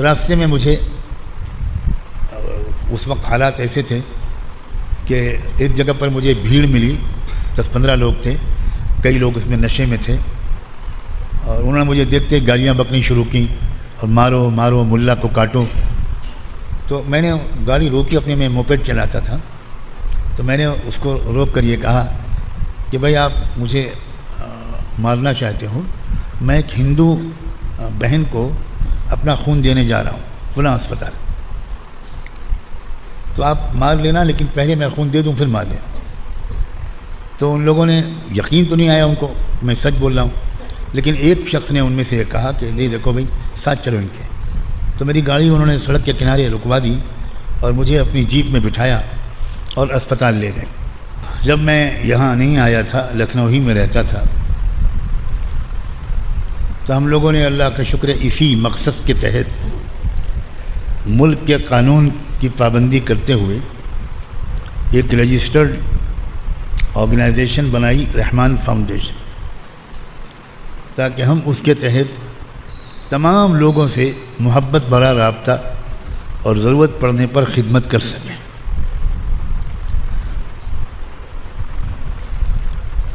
راستے میں مجھے اس وقت حالات ایسے تھے کہ ایک جگہ پر مجھے بھیڑ ملی، 10-15 لوگ تھے، کئی لوگ اس میں نشے میں تھے، اور انہوں نے مجھے دیکھتے گالیاں بکنی شروع کی اور مارو مارو ملا کو کاٹو۔ تو میں نے گاڑی روکی، اپنے میں موپیڈ چلاتا تھا، تو میں نے اس کو روک کر یہ کہا کہ بھائی آپ مجھے مارنا چاہتے ہو، میں ایک ہندو بہن کو اپنا خون دینے جا رہا ہوں فلاں اسپتال، تو آپ مار لینا، لیکن پہلے میں خون دے دوں پھر مار لینا۔ تو ان لوگوں نے یقین تو نہیں آیا ان کو میں سچ بول رہا ہوں، لیکن ایک شخص نے ان میں سے یہ کہا کہ نہیں دیکھو بھائی ساتھ چلو ان کے۔ تو میری گاڑی انہوں نے سڑک کے کنارے رکوا دی اور مجھے اپنی جیپ میں بٹھایا اور اسپتال لے گئے۔ جب میں یہاں نہیں آیا تھا، لکھنؤ ہی میں رہتا تھا، تو ہم لوگوں نے اللہ کا شکر ہے اسی مقصد کے تحت ملک کے قانون کی پابندی کرتے ہوئے ایک رجسٹرڈ آرگنائزیشن بنائی، رحمان فاؤنڈیشن، تاکہ ہم اس کے تحت تمام لوگوں سے محبت بھرا رابطہ اور ضرورت پڑنے پر خدمت کر سکیں۔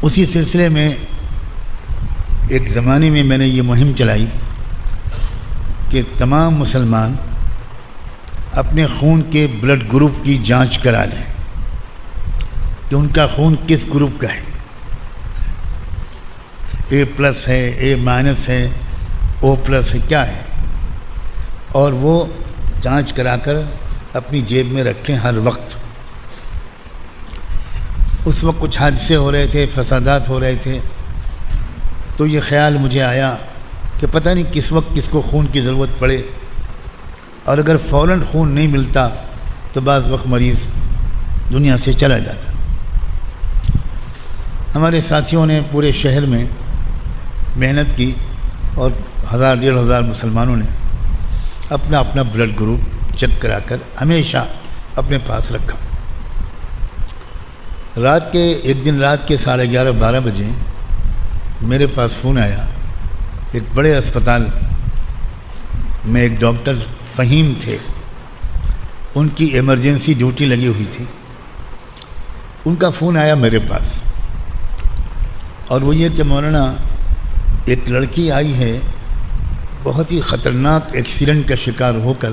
اسی سلسلے میں ایک زمانے میں میں نے یہ مہم چلائی کہ تمام مسلمان اپنے خون کے بلڈ گروپ کی جانچ کرا لیں کہ ان کا خون کس گروپ کا ہے، A+ ہے، A- ہے، O+ ہے، کیا ہے، اور وہ جانچ کرا کر اپنی جیب میں رکھیں ہر وقت۔ اس وقت کچھ حادثے ہو رہے تھے، فسادات ہو رہے تھے، تو یہ خیال مجھے آیا کہ پتہ نہیں کس وقت کس کو خون کی ضرورت پڑے، اور اگر فوراً خون نہیں ملتا تو بعض وقت مریض دنیا سے چلا جاتا۔ ہمارے ساتھیوں نے پورے شہر میں محنت کی اور 1000-1500 مسلمانوں نے اپنا اپنا بلڈ گروپ چیک کرا کر ہمیشہ اپنے پاس رکھا۔ ایک دن رات کے 11:30-12 بجے میرے پاس فون آیا، ایک بڑے اسپتال میں ایک ڈاکٹر فہیم تھے، ان کی ایمرجنسی ڈیوٹی لگی ہوئی تھی، ان کا فون آیا میرے پاس، اور وہ یہ کہ مولانا ایک لڑکی آئی ہے، بہت ہی خطرناک ایکسیڈنٹ کا شکار ہو کر،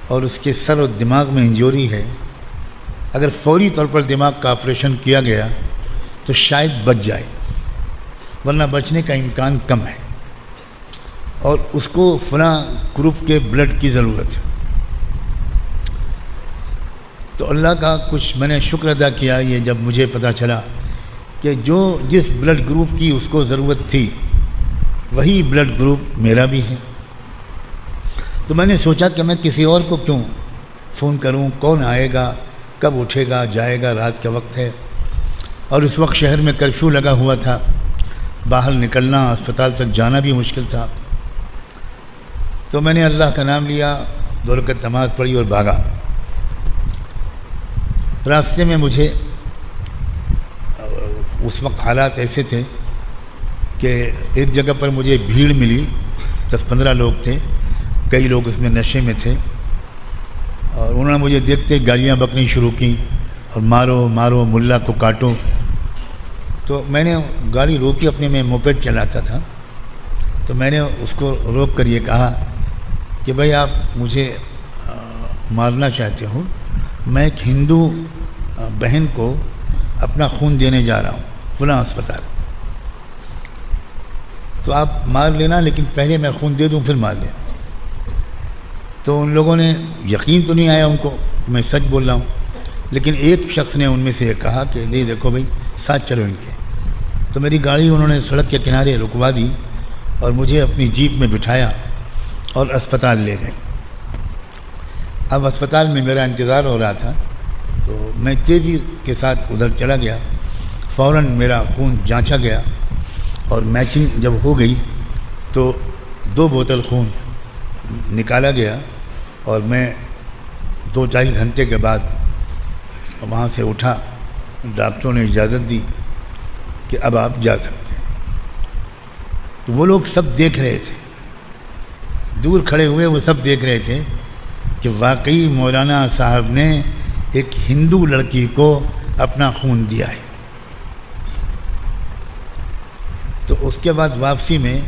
اور اس کے سر اور دماغ میں انجوری ہے، اگر فوری طور پر دماغ کا آپریشن کیا گیا تو شاید بچ جائے، ورنہ بچنے کا امکان کم ہے، اور اس کو فلاں گروپ کے بلڈ کی ضرورت ہے۔ تو اللہ کا کچھ میں نے شکر ادا کیا یہ جب مجھے پتہ چلا کہ جس بلڈ گروپ کی اس کو ضرورت تھی وہی بلڈ گروپ میرا بھی ہے۔ تو میں نے سوچا کہ میں کسی اور کو کیوں فون کروں، کون آئے گا، کب اٹھے گا جائے گا، رات کا وقت ہے، اور اس وقت شہر میں کرفیو لگا ہوا تھا، باہر نکلنا، اسپتال تک جانا بھی مشکل تھا۔ تو میں نے اللہ کا نام لیا، 2 رکعت نماز پڑھی اور بھاگا۔ راستے میں مجھے اس وقت حالات ایسے تھے کہ ایک جگہ پر مجھے بھیڑ ملی، 10-15 لوگ تھے، کئی لوگ اس میں نشے میں تھے، اور انہوں نے مجھے دیکھتے گالیاں بکنی شروع کی اور مارو مارو ملا کو کاٹو۔ تو میں نے گاڑی روکی، اپنے میں موپیڈ چلاتا تھا، تو میں نے اس کو روک کر یہ کہا کہ بھائی آپ مجھے مارنا چاہتے ہو، میں ایک ہندو بہن کو اپنا خون دینے جا رہا ہوں فلاں اسپتال، تو آپ مار لینا، لیکن پہلے میں خون دے دوں پھر مار لینا۔ تو ان لوگوں نے یقین تو نہیں آیا ان کو میں سچ بول رہا ہوں، لیکن ایک شخص نے ان میں سے یہ کہا کہ نہیں دیکھو بھائی ساتھ چلو ان کے۔ تو میری گاڑی انہوں نے سڑک کے کنارے رکوا دی اور مجھے اپنی جیپ میں بٹھایا اور اسپتال لے گئے۔ اب اسپتال میں میرا انتظار ہو رہا تھا، تو میں تیزی کے ساتھ ادھر چلا گیا، فوراً میرا خون جانچا گیا، اور میچنگ جب ہو گئی تو 2 بوتل خون نکالا گیا، اور میں 2-4 گھنٹے کے بعد وہاں سے اٹھا، ڈاکٹروں نے اجازت دی کہ اب آپ جا سکتے ہیں۔ تو وہ لوگ سب دیکھ رہے تھے، دور کھڑے ہوئے وہ سب دیکھ رہے تھے کہ واقعی مولانا صاحب نے ایک ہندو لڑکی کو اپنا خون دیا ہے۔ تو اس کے بعد واپسی میں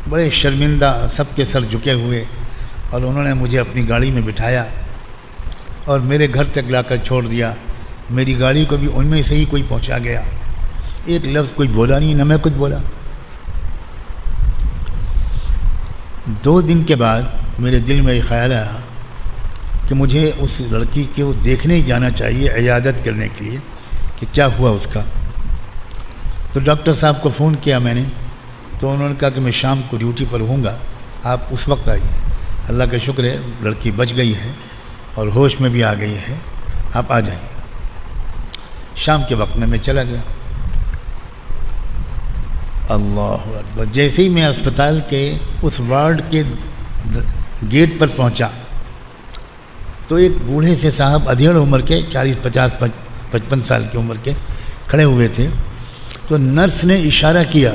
بڑے شرمندہ سب کے سر جھکے ہوئے، اور انہوں نے مجھے اپنی گاڑی میں بٹھایا اور میرے گھر تک لا کر چھوڑ دیا۔ میری گاڑی کو بھی ان میں سے ہی کوئی پہنچا گیا، ایک لفظ کوئی بولا نہیں، نہ میں کچھ بولا۔ 2 دن کے بعد میرے دل میں یہ خیال آیا کہ مجھے اس لڑکی کو دیکھنے ہی جانا چاہیے، عیادت کرنے کے لیے کہ کیا ہوا اس کا۔ تو ڈاکٹر صاحب کو فون کیا میں نے، تو انہوں نے کہا کہ میں شام کو ڈیوٹی پر ہوں گا، آپ اس وقت آئیے۔ اللہ کا شکر ہے لڑکی بچ گئی ہے اور ہوش میں بھی آ گئی ہے، آپ آ جائیے۔ شام کے وقت میں چلا گیا۔ اللہ اکبر! جیسے ہی میں اسپتال کے اس وارڈ کے گیٹ پر پہنچا تو ایک بوڑھے سے صاحب ادھیڑ عمر کے 40 50 55 سال کی عمر کے کھڑے ہوئے تھے۔ تو نرس نے اشارہ کیا،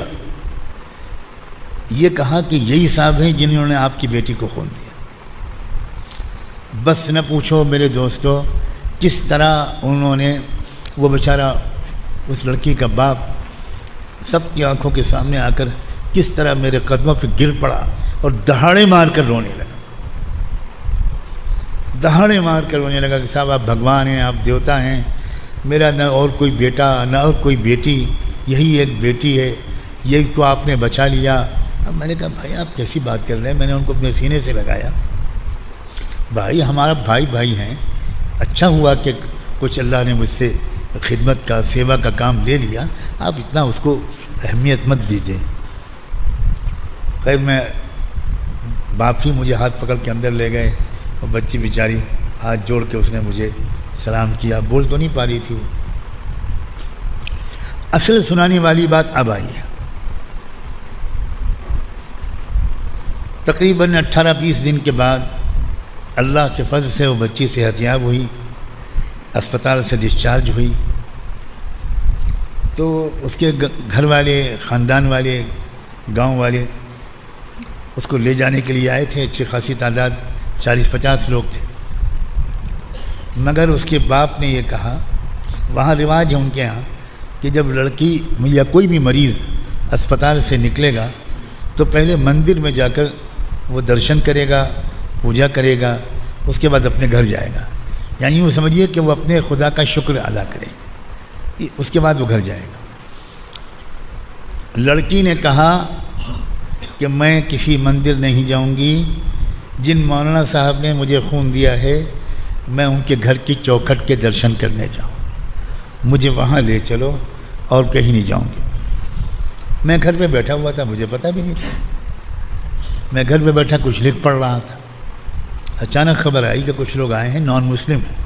یہ کہا کہ یہی صاحب ہیں جنہوں نے آپ کی بیٹی کو خون دیا۔ بس نہ پوچھو میرے دوستو کس طرح انہوں نے، وہ بیچارہ اس لڑکی کا باپ سب کی آنکھوں کے سامنے آ کر کس طرح میرے قدموں پہ گر پڑا اور دہاڑے مار کر رونے لگا، دہاڑے مار کر رونے لگا کہ صاحب آپ بھگوان ہیں، آپ دیوتا ہیں، میرا نہ اور کوئی بیٹا نہ اور کوئی بیٹی، یہی ایک بیٹی ہے، یہی کو آپ نے بچا لیا۔ اب میں نے کہا بھائی آپ کیسی بات کر رہے ہیں؟ میں نے ان کو اپنے سینے سے لگایا، بھائی ہمارا بھائی ہیں، اچھا ہوا کہ کچھ اللہ نے مجھ سے خدمت کا سیوا کا کام لے لیا، آپ اتنا اس کو اہمیت مت دیجیے۔ خیر میں باپ ہی مجھے ہاتھ پکڑ کے اندر لے گئے، اور بچی بیچاری ہاتھ جوڑ کے اس نے مجھے سلام کیا، بول تو نہیں پا رہی تھی وہ۔ اصل سنانے والی بات اب آئی ہے۔ تقریباً 18-20 دن کے بعد اللہ کے فضل سے وہ بچی صحت یاب ہوئی، اسپتال سے ڈسچارج ہوئی۔ تو اس کے گھر والے، خاندان والے، گاؤں والے اس کو لے جانے کے لیے آئے تھے، اچھی خاصی تعداد 40-50 لوگ تھے، مگر اس کے باپ نے یہ کہا، وہاں رواج ہے ان کے ہاں کہ جب لڑکی یا کوئی بھی مریض اسپتال سے نکلے گا تو پہلے مندر میں جا کر وہ درشن کرے گا، پوجا کرے گا، اس کے بعد اپنے گھر جائے گا، یعنی وہ سمجھیے کہ وہ اپنے خدا کا شکر ادا کرے گا، اس کے بعد وہ گھر جائے گا۔ لڑکی نے کہا کہ میں کسی مندر نہیں جاؤں گی، جن مولانا صاحب نے مجھے خون دیا ہے میں ان کے گھر کی چوکھٹ کے درشن کرنے جاؤں، مجھے وہاں لے چلو اور کہیں نہیں جاؤں گی۔ میں گھر پہ بیٹھا ہوا تھا، مجھے پتہ بھی نہیں تھا، میں گھر پہ بیٹھا کچھ لکھ پڑھ رہا تھا، اچانک خبر آئی کہ کچھ لوگ آئے ہیں، نان مسلم ہیں۔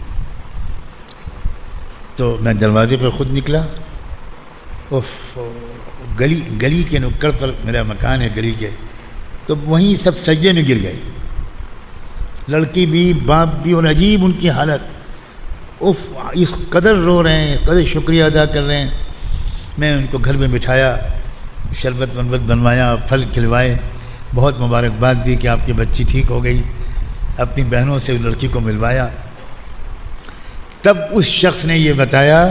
تو میں دروازے پہ خود نکلا، گلی کے نکڑ پر میرا مکان ہے گلی کے، تو وہیں سب سجدے میں گر گئے، لڑکی بھی باپ بھی، اور عجیب ان کی حالت، اس قدر رو رہے ہیں، قدر شکریہ ادا کر رہے ہیں۔ میں ان کو گھر میں بٹھایا، شربت بنوایا، پھل کھلوائے، بہت مبارکباد دی کہ آپ کی بچی ٹھیک ہو گئی، اپنی بہنوں سے لڑکی کو ملوایا۔ تب اس شخص نے یہ بتایا،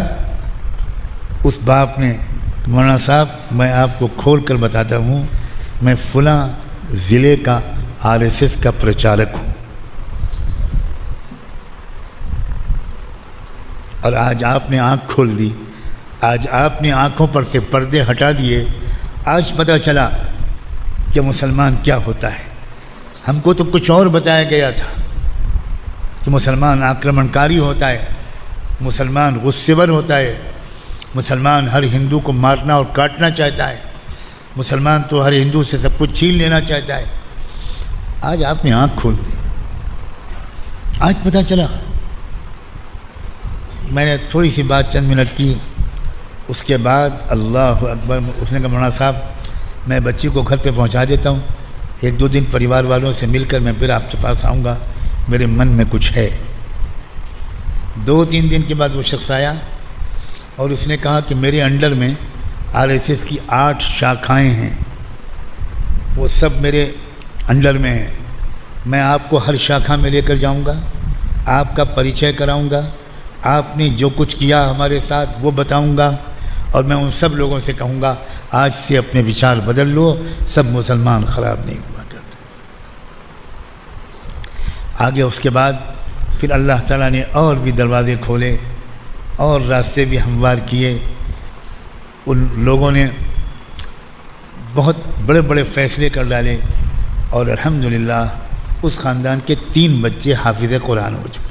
اس باپ نے، مولانا صاحب میں آپ کو کھول کر بتاتا ہوں، میں فلاں ضلع کا RSS کا پرچارک ہوں، اور آج آپ نے آنکھ کھول دی، آج آپ نے آنکھوں پر سے پردے ہٹا دیے، آج پتہ چلا کہ مسلمان کیا ہوتا ہے۔ ہم کو تو کچھ اور بتایا گیا تھا کہ مسلمان آکرمنکاری ہوتا ہے، مسلمان غصے ور ہوتا ہے، مسلمان ہر ہندو کو مارنا اور کاٹنا چاہتا ہے، مسلمان تو ہر ہندو سے سب کچھ چھین لینا چاہتا ہے۔ آج آپ نے آنکھ کھول دی، آج پتہ چلا۔ میں نے تھوڑی سی بات چند منٹ کی، اس کے بعد اللہ اکبر، اس نے کہا مولانا صاحب میں بچی کو گھر پہ پہنچا دیتا ہوں، 1-2 دن پریوار والوں سے مل کر میں پھر آپ کے پاس آؤں گا، میرے من میں کچھ ہے۔ 2-3 دن کے بعد وہ شخص آیا اور اس نے کہا کہ میرے انڈر میں RSS کی 8 شاخائیں ہیں، وہ سب میرے انڈر میں ہیں، میں آپ کو ہر شاخہ میں لے کر جاؤں گا، آپ کا پریچے کراؤں گا، آپ نے جو کچھ کیا ہمارے ساتھ وہ بتاؤں گا، اور میں ان سب لوگوں سے کہوں گا آج سے اپنے وچار بدل لو، سب مسلمان خراب نہیں ہوا کرتے۔ آگے اس کے بعد پھر اللہ تعالیٰ نے اور بھی دروازے کھولے اور راستے بھی ہموار کیے۔ ان لوگوں نے بہت بڑے بڑے فیصلے کر ڈالے، اور الحمدللہ اس خاندان کے 3 بچے حافظ قرآن ہو چکے۔